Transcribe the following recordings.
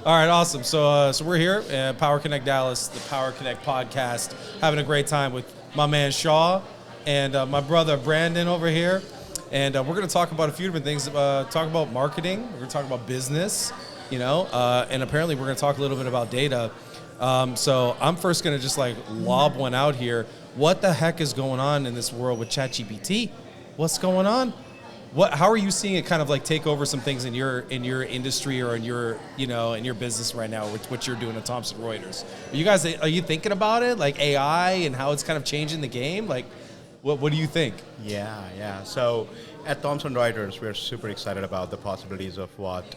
All right, awesome. So we're here at Power Connect Dallas, the Power Connect podcast, having a great time with my man Shaw and my brother Brandon over here. And we're going to talk about a few different things. Talk about marketing. We're going to talk about business, and apparently we're going to talk a little bit about data. So I'm first going to just lob one out here. What the heck is going on in this world with ChatGPT? What's going on? How are you seeing it kind of take over some things in your industry or in your in your business right now with what you're doing at Thomson Reuters? Are you thinking about it, like AI and how it's kind of changing the game? What do you think? Yeah. So at Thomson Reuters, we're super excited about the possibilities of what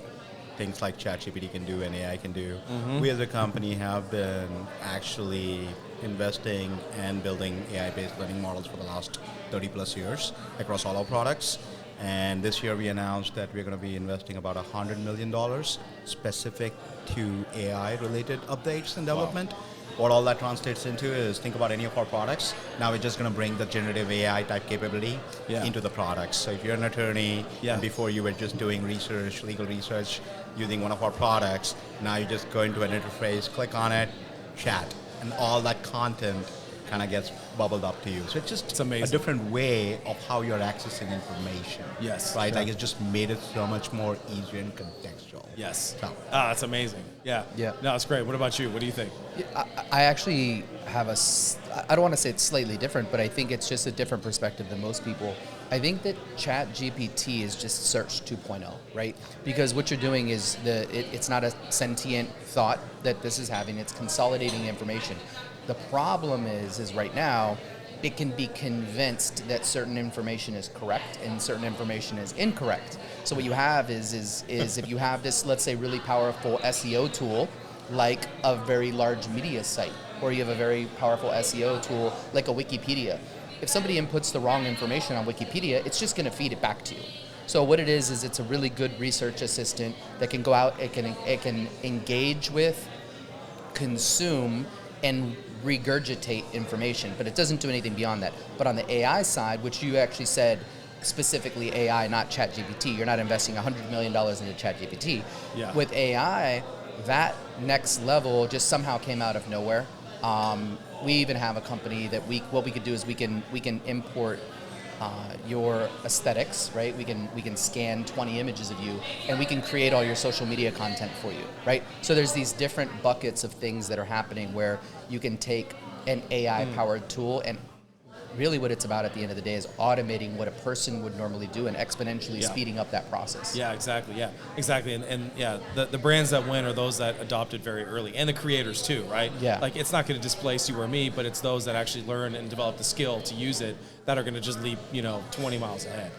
things like ChatGPT can do and AI can do. Mm-hmm. We as a company have been actually investing and building AI-based learning models for the last 30 plus years across all our products. And this year we announced that we're going to be investing about $100 million specific to AI-related updates and development. Wow. What all that translates into is, think about any of our products. Now we're just going to bring the generative AI type capability into the products. So if you're an attorney, and before you were just doing research, legal research, using one of our products, now you just go into an interface, click on it, chat, and all that content kind of gets bubbled up to you. So it's a different way of how you're accessing information. Yes. Right? It's just made it so much more easier and contextual. Yes. It's amazing. Yeah. No, it's great. What about you? What do you think? I actually have I don't want to say it's slightly different, but I think it's just a different perspective than most people. I think that ChatGPT is just Search 2.0, right? Because what you're doing is it's not a sentient thought that this is having, it's consolidating information. The problem is right now, it can be convinced that certain information is correct and certain information is incorrect. So what you have is if you have this, let's say, really powerful SEO tool, like a very large media site, or you have a very powerful SEO tool like a Wikipedia. If somebody inputs the wrong information on Wikipedia, it's just going to feed it back to you. So what it is it's a really good research assistant that can go out, it can engage with, consume, and regurgitate information, but it doesn't do anything beyond that. But on the AI side, which you actually said specifically AI, not ChatGPT, you're not investing $100 million into ChatGPT. Yeah. With AI, that next level just somehow came out of nowhere. We even have a company that what we could do is we can import your aesthetics, right? We can scan 20 images of you, and we can create all your social media content for you, right? So there's these different buckets of things that are happening where you can take an AI-powered tool, and really what it's about at the end of the day is automating what a person would normally do and exponentially speeding up that process. Yeah, exactly. And the brands that win are those that adopted very early, and the creators too, right? Yeah. It's not going to displace you or me, but it's those that actually learn and develop the skill to use it that are going to just leap, 20 miles ahead.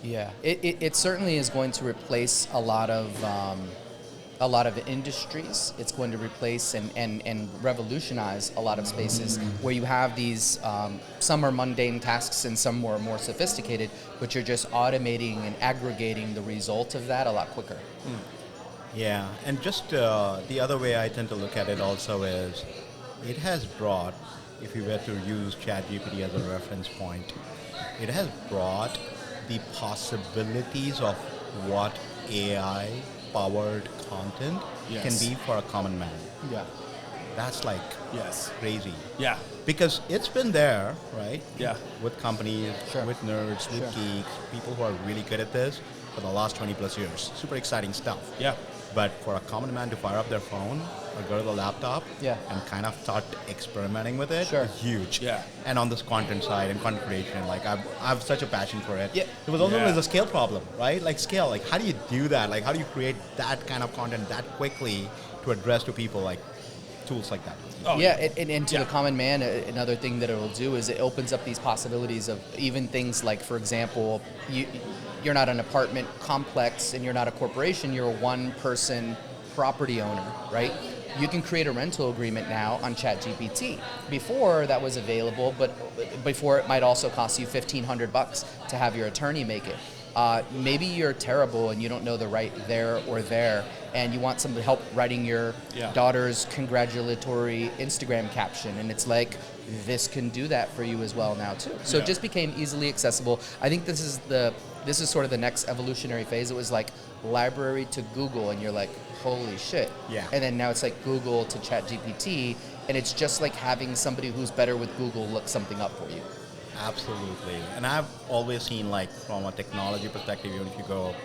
Yeah, it certainly is going to replace a lot of industries. It's going to replace and revolutionize a lot of spaces where you have these, some are mundane tasks and some are more sophisticated, but you're just automating and aggregating the result of that a lot quicker. Yeah, and just the other way I tend to look at it also is, it has brought, if you were to use ChatGPT as a reference point, it has brought the possibilities of what AI-powered content can be for a common man. Yeah. That's crazy. Yeah. Because it's been there, right? Yeah. With companies, with nerds, with geeks, people who are really good at this for the last 20 plus years. Super exciting stuff. Yeah. But for a common man to fire up their phone or go to the laptop and kind of start experimenting with it is huge. Yeah. And on this content side and content creation, I have such a passion for it. Yeah. It was also always a scale problem, right? Scale, how do you do that? How do you create that kind of content that quickly to address to people, tools like that? Oh, yeah, and to the common man, another thing that it will do is it opens up these possibilities of even things like, for example, you're not an apartment complex and you're not a corporation, you're a one-person property owner, right? You can create a rental agreement now on ChatGPT. Before that was available, but before it might also cost you $1,500 to have your attorney make it. Maybe you're terrible and you don't know the right there or there, and you want some help writing your daughter's congratulatory Instagram caption, and it's this can do that for you as well now too. So it just became easily accessible. I think this is sort of the next evolutionary phase. It was library to Google, and you're like, holy shit. Yeah. And then now it's like Google to ChatGPT, and it's just like having somebody who's better with Google look something up for you. Absolutely. And I've always seen, like, from a technology perspective, even if you go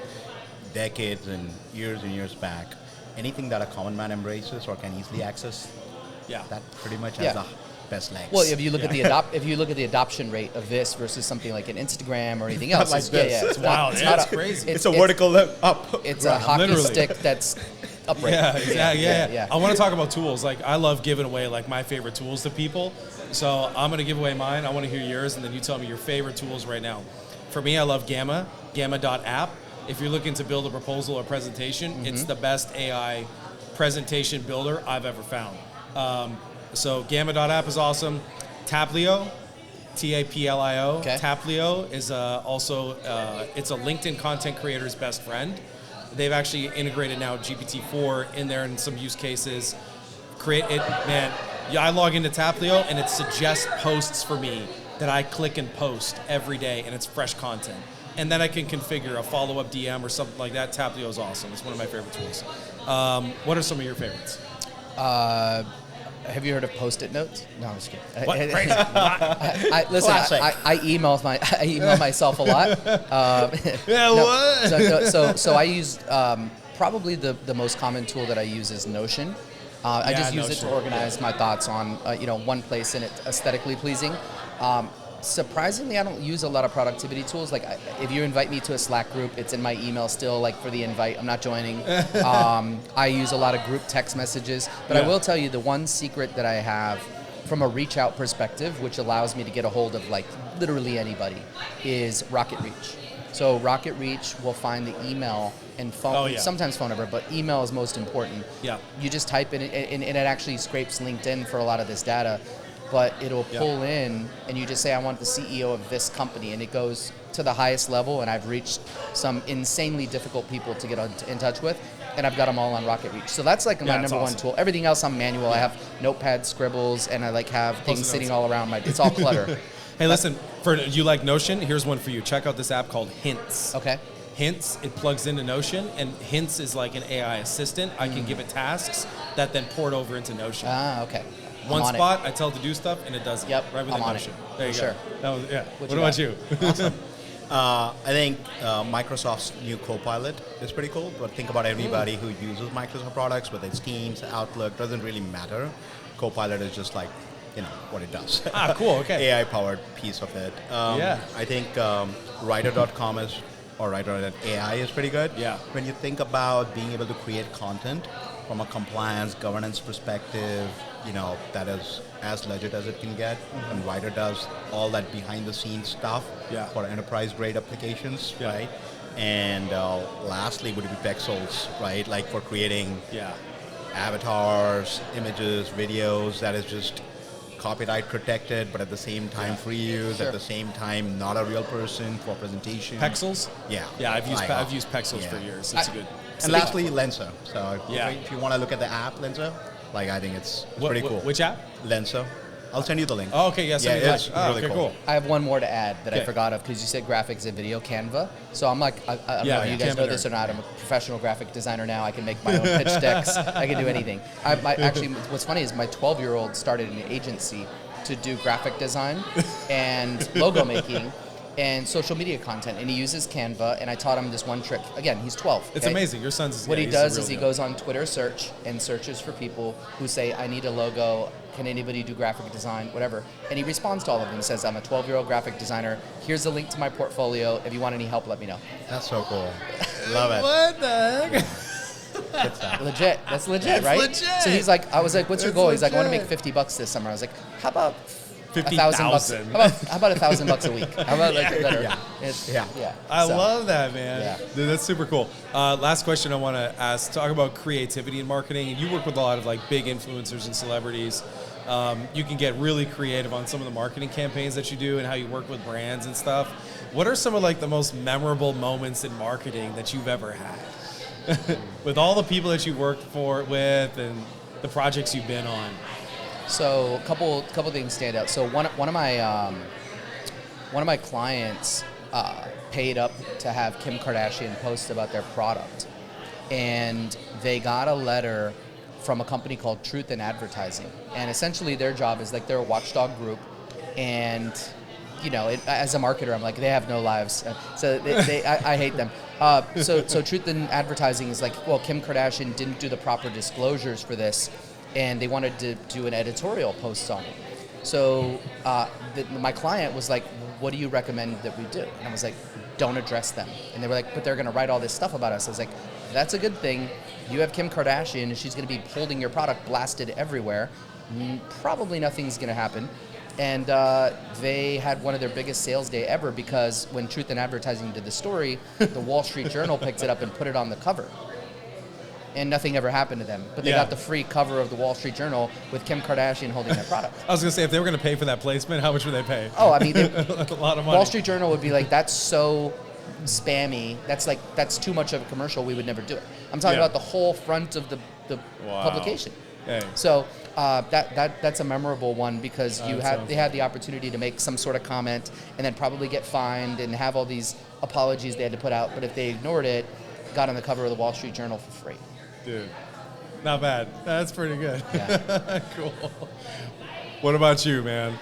decades and years back, anything that a common man embraces or can easily access, Yeah. that pretty much Yeah. has the best legs. Well, if you look at the if you look at the adoption rate of this versus something like an Instagram or anything else, Like it's, this. yeah, it's Wow, it's yeah, not it's crazy. it's a vertical up. It's a hockey Literally. stick that's upright. Yeah, exactly. Yeah, yeah. I want to talk about tools. Like, I love giving away like my favorite tools to people. So I'm gonna give away mine. I want to hear yours, and then you tell me your favorite tools right now. For me, I love Gamma.app. If you're looking to build a proposal or presentation, it's the best AI presentation builder I've ever found. So Gamma.app is awesome. Taplio, Taplio. Okay. Taplio is also it's a LinkedIn content creator's best friend. They've actually integrated now GPT-4 in there in some use cases. Man. Yeah, I log into Taplio and it suggests posts for me that I click and post every day, and it's fresh content. And then I can configure a follow-up DM or something like that. Taplio is awesome. It's one of my favorite tools. What are some of your favorites? Have you heard of Post-it notes? No, I'm just kidding. What? Crazy. Listen, Classic. I email myself a lot. Yeah, what? So I use probably the most common tool that I use is Notion. I just use it to Notion. organize my thoughts on one place and it's aesthetically pleasing. Surprisingly, I don't use a lot of productivity tools. Like, if you invite me to a Slack group, it's in my email still, like, for the invite. I'm not joining. I use a lot of group text messages. But I Yeah. will tell you the one secret that I have from a reach out perspective, which allows me to get a hold of, like, literally anybody, is Rocket Reach. So Rocket Reach will find the email and phone, Oh, yeah. sometimes phone number, but email is most important. Yeah. You just type in, and it actually scrapes LinkedIn for a lot of this data, but it'll pull in, and you just say, I want the CEO of this company, and it goes to the highest level, and I've reached some insanely difficult people to get in touch with, and I've got them all on Rocket Reach. So that's like my Yeah, it's number one awesome. tool. Everything else I'm manual. I have notepad scribbles, and I like have things Post-it sitting notes. all around it's all clutter. Hey, listen, for you like Notion, here's one for you. Check out this app called Hints. Okay. Hints, it plugs into Notion, and Hints is like an AI assistant. I can give it tasks that then port over into Notion. Ah, okay. I'm One on it. spot, I tell it to do stuff, and it does it. Yep, Right within I'm on Notion. it. There you For go. sure. That was, yeah. What What you about got? you? I think Microsoft's new Copilot is pretty cool, but think about everybody who uses Microsoft products, whether it's Teams, Outlook, doesn't really matter. Copilot is just like, what it does. Ah, cool, okay. AI-powered piece of it. Yeah. I think writer.com or writer.ai is pretty good. Yeah. When you think about being able to create content from a compliance, governance perspective, that is as legit as it can get. And Writer does all that behind-the-scenes stuff Yeah. for enterprise-grade applications, Yeah. right? And lastly would be Pexels, right? Like for creating Yeah. avatars, images, videos, that is just copyright protected, but at the same time free use, Sure. at the same time not a real person for presentation. Pexels? Yeah. Yeah, I've used Pexels Yeah. for years. It's good. And lastly, Lenso. So Yeah. if you want to look at the app, Lenso, I think it's pretty cool. Which app? Lenso. I'll send you the link. Oh, okay, yeah, send me yeah, the it's link. Oh, really okay, cool. I have one more to add that I Okay. forgot of because you said graphics and video, Canva. So I'm like, I don't Yeah, know if you guys Canva know this nerd. or not. I'm a professional graphic designer now. I can make my own pitch decks. I can do anything. Actually, what's funny is my 12-year-old started an agency to do graphic design and logo making and social media content, and he uses Canva. And I taught him this one trick. Again, he's 12. It's okay? amazing. Your son's What yeah, he he's a does real is he deal. goes on Twitter search and searches for people who say, I need a logo, can anybody do graphic design, whatever. And he responds to all of them and says, I'm a 12-year-old graphic designer. Here's a link to my portfolio. If you want any help, let me know. That's so cool. Love it. What the heck? Good stuff. Legit. That's legit, That's right? legit. So he's like, I was like, what's your That's goal? He's like, I want to make legit. $50 this summer. I was like, how about 50,000. $1,000 how about $1,000 a week? How about like better? Yeah. It's, Yeah. yeah. I So, love that, man. Yeah. Dude, that's super cool. Last question I want to ask, talk about creativity in marketing. You work with a lot of like big influencers and celebrities. You can get really creative on some of the marketing campaigns that you do and how you work with brands and stuff. What are some of like the most memorable moments in marketing that you've ever had? With all the people that you worked with and the projects you've been on. So a couple things stand out. So one of my clients paid up to have Kim Kardashian post about their product. And they got a letter from a company called Truth in Advertising. And essentially their job is like they're a watchdog group. And, you know, as a marketer, I'm like, they have no lives. So I hate them. So Truth in Advertising is like, well, Kim Kardashian didn't do the proper disclosures for this. And they wanted to do an editorial post on it. So my client was like, what do you recommend that we do? And I was like, don't address them. And they were like, but they're going to write all this stuff about us. I was like, that's a good thing. You have Kim Kardashian, and she's going to be holding your product blasted everywhere. Probably nothing's going to happen. And they had one of their biggest sales day ever because when Truth in Advertising did the story, the Wall Street Journal picked it up and put it on the cover. And nothing ever happened to them. But they got the free cover of the Wall Street Journal with Kim Kardashian holding their product. I was going to say, if they were going to pay for that placement, how much would they pay? Oh, I mean, a lot of money. Wall Street Journal would be like, that's so spammy. That's too much of a commercial. We would never do it. I'm talking about the whole front of the publication. Hey. So that's a memorable one because they had the opportunity to make some sort of comment and then probably get fined and have all these apologies they had to put out. But if they ignored it, got on the cover of the Wall Street Journal for free. Dude, not bad. That's pretty good. Yeah. Cool. What about you, man?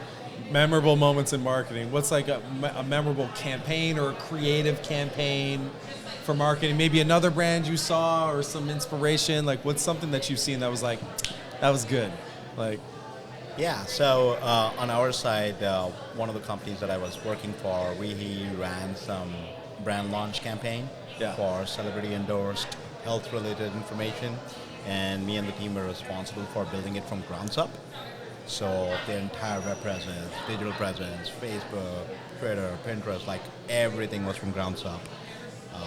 Memorable moments in marketing. What's like a memorable campaign or a creative campaign for marketing? Maybe another brand you saw or some inspiration. Like, what's something that you've seen that was like, that was good? Like, Yeah, so on our side, one of the companies that I was working for, we ran some brand launch campaign for celebrity endorsed health related information, and me and the team were responsible for building it from grounds up. So the entire web presence, digital presence, Facebook, Twitter, Pinterest, like everything was from grounds up.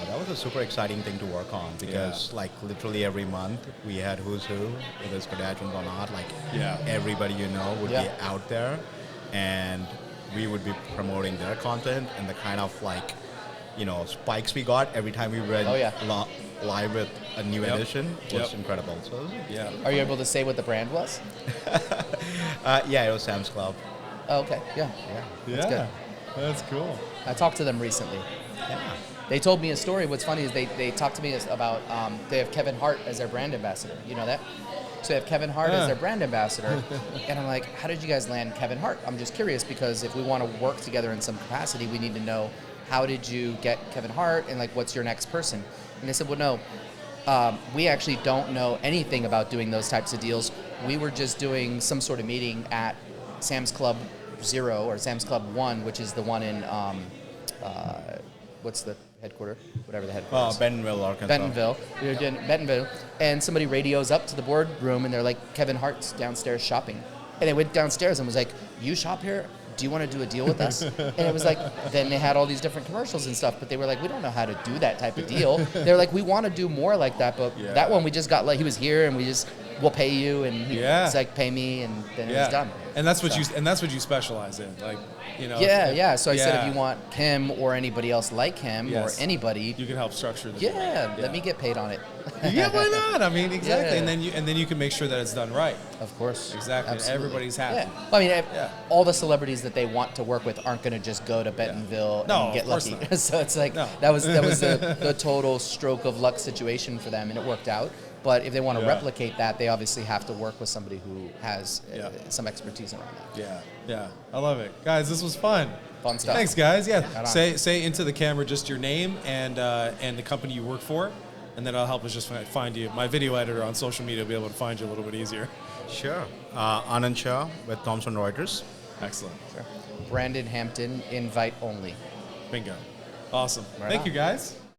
That was a super exciting thing to work on because like literally every month we had who's who, whether it's Kardashians or not, like everybody you know would be out there, and we would be promoting their content, and the kind of like, you know, spikes we got every time we read live with a new edition was incredible. So Are you able to say what the brand was? it was Sam's Club. Oh, okay. Yeah. That's good. That's cool. I talked to them recently. Yeah. They told me a story. What's funny is they talked to me about they have Kevin Hart as their brand ambassador. You know that? So they have Kevin Hart as their brand ambassador. And I'm like, how did you guys land Kevin Hart? I'm just curious because if we want to work together in some capacity, we need to know how did you get Kevin Hart and like what's your next person? And they said, well, no, we actually don't know anything about doing those types of deals. We were just doing some sort of meeting at Sam's Club 0 or Sam's Club 1, which is the one in, what's the headquarters? Whatever the headquarters. Bentonville, Arkansas. Bentonville. We were doing Bentonville. And somebody radios up to the boardroom and they're like, Kevin Hart's downstairs shopping. And they went downstairs and was like, you shop here? Do you want to do a deal with us? And it was like, then they had all these different commercials and stuff, but they were like, we don't know how to do that type of deal. They're like, we want to do more like that, but that one we just got, like, he was here and we'll pay you, and he's like, pay me, and then it was done. And that's what you specialize in, like, you know. So I said, if you want him or anybody else like him or anybody, you can help structure the deal. Let me get paid on it. Yeah, why not? I mean, exactly. And then you can make sure that it's done right. Of course. Exactly. Absolutely. Everybody's happy. Yeah. Well, I mean, all the celebrities that they want to work with aren't going to just go to Bentonville and get lucky. So it's like that was the total stroke of luck situation for them, and it worked out. But if they want to replicate that, they obviously have to work with somebody who has some expertise around that. Yeah. I love it. Guys, this was fun. Fun stuff. Thanks, guys. Yeah. Say into the camera just your name and the company you work for, and then I'll help us just find you. My video editor on social media will be able to find you a little bit easier. Sure. Anand Shah with Thomson Reuters. Excellent. Sure. Brandon Hampton, invite only. Bingo. Awesome. Right Thank on. you, guys.